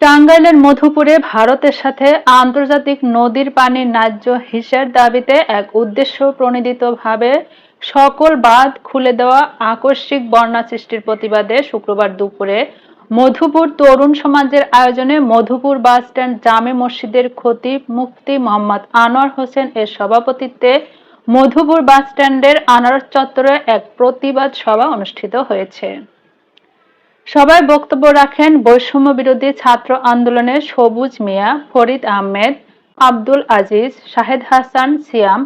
টাঙ্গাইলের মধুপুরে ভারতের সাথে আন্তর্জাতিক নদীর পানির ন্যায্য হিস্যার দাবিতে এক উদ্দেশ্য প্রণোদিতভাবে সকল বাঁধ খুলে দেওয়া আকস্মিক বন্যা সৃষ্টির প্রতিবাদে শুক্রবার দুপুরে মধুপুর তরুণ সমাজের আয়োজনে মধুপুর বাসস্ট্যান্ড জামে মসজিদের খতিব মুফতি মোহাম্মদ আনোয়ার হোসেন এর সভাপতিত্বে মধুপুর বাসস্ট্যান্ডের আনারস চত্বরে এক প্রতিবাদ সভা অনুষ্ঠিত হয়েছে। সভায় বক্তব্য রাখেন বৈষম্য বিরোধী ছাত্র আন্দোলনের সবুজ মিয়া, ফরিদ আহমেদ, আব্দুল আজিজ, শাহেদ হাসান সিয়াম,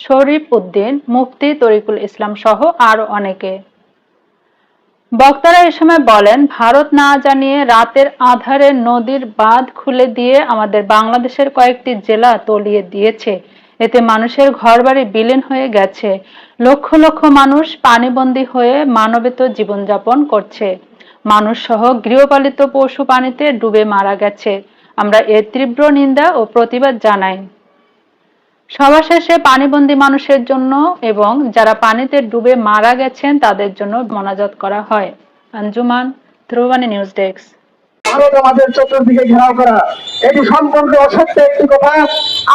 শরীফ উদ্দিন, মুফতি তরিকুল ইসলাম সহ আরো অনেকে। বক্তারা এ সময় বলেন, ভারত না জানিয়ে রাতের আঁধারে নদীর বাঁধ খুলে দিয়ে আমাদের বাংলাদেশের কয়েকটি জেলা তলিয়ে দিয়েছে। এতে মানুষের ঘরবাড়ি বিলীন হয়ে গেছে। লক্ষ লক্ষ মানুষ পানিবন্দী হয়ে মানবেতর জীবনযাপন করছে। মানুষ সহ গৃহপালিত পশু পানিতে ডুবে মারা গেছে। আমরা এর তীব্র নিন্দা ও প্রতিবাদ জানাই। সভা শেষে পানিবন্দী মানুষের জন্য এবং যারা পানিতে ডুবে মারা গেছেন তাদের জন্য মোনাজাত করা হয়। Anjuman, Dhrubabani news desk. ভারত আমাদের চতুর্দিকে ঘেরাও করা, এটি সম্পূর্ণ অসত্য একটি কথা।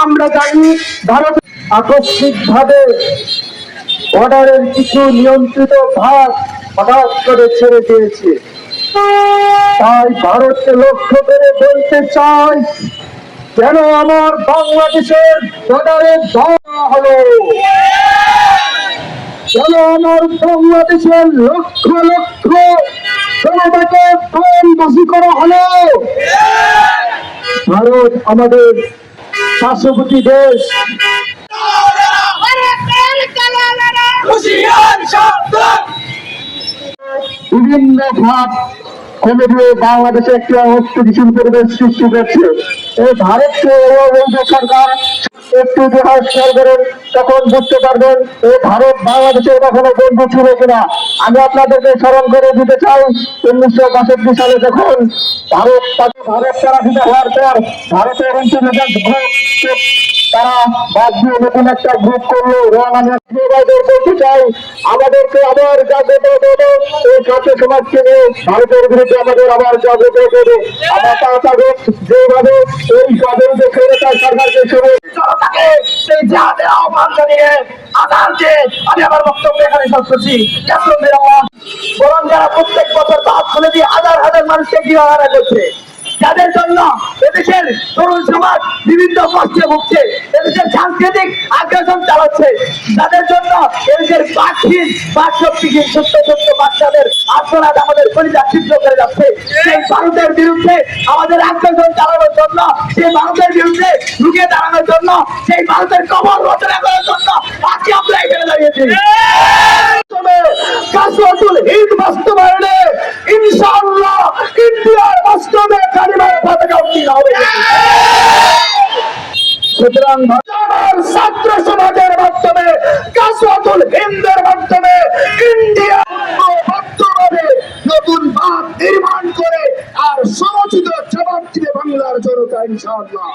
আমরা জানি ভারত আকস্মিকভাবে বর্ডারের কিছু নিয়ন্ত্রিত ভাগ হঠাৎ করে ছেড়ে দিয়েছে। তাই ভারতকে লক্ষ্য করে বলতে চাই, যেন আমার বাংলাদেশের বর্ডারে ধরা হলো, যেন আমার বাংলাদেশের লক্ষ লক্ষ জনতাকে প্রাণবাসী করা হলো। ভারত আমাদের পার্শ্ববর্তী দেশ। বিভিন্ন ভাব কমে দিয়ে বাংলাদেশে একটি অস্থিতিশীল পরিবেশ সৃষ্টি করছে। এই ভারতকে সরকার একটু ইতিহাস খেয়াল করেন, তখন বুঝতে পারবেন এই ভারত বাংলাদেশের কখনো বন্ধু ছিল কিনা। আমি আপনাদেরকে স্মরণ করে দিতে চাই, 1962 সালে যখন ভারত পরাজিত হওয়ার পর ভারতের ইন্টারনেট গ্রুপ তারা বাদ দিয়ে নতুন একটা গ্রুপ করলো। বলতে চাই, আমাদেরকে আবার জাগ্রত করবো, এই ছাত্র সমাজকে নিয়ে ভারতের বিরুদ্ধে আমাদের আবার জাগ্রত করবো। আমরা তাড়াতাড়ি যেভাবে এই স্বাধীনতা সরকারকে শুরু সেই জাহাজের আহ্বান জানিয়ে আদালতে আমি আমার বক্তব্য এখানে শেষ করছি। বরং যারা প্রত্যেক বছর বাদ খুলে দিয়ে হাজার হাজার মানুষকে গৃহহারা করছে, যাদের জন্য এদেশের তরুণ সমাজ বিভিন্ন কষ্টে ভুগছে, এদেশের সাংস্কৃতিক আগ্রাসন চালাচ্ছে, যাদের জন্য এদেশের বাকহীন বাকশক্তিহীন ছোট্ট ছোট্ট বাচ্চাদের আত্মনাদ আমাদের পরিচা ছিদ্র করে যাচ্ছে, সেই ভারতের বিরুদ্ধে আমাদের আগ্রাসন চালানোর জন্য, সেই ভারতের বিরুদ্ধে রুখে দাঁড়ানোর জন্য, সেই ভারতের কবর রচনা করার জন্য আজকে আমরা এখানে দাঁড়িয়েছি। কাসওয়াতুল হিন্দ বাস্তবায়নে ইনশাআল্লাহ ইন্ডিয়ার বাস্তবে কালিমার পতাকা উত্তোলন হবে। সুতরাং ছাত্র সমাজের মাধ্যমে কাসওয়াতুল হিন্দের মাধ্যমে ইন্ডিয়া বর্তমানে নতুন বাঁধ নির্মাণ করে আর সমুচিত জবাব দিবে বাংলার জনতা ইনশাআল্লাহ।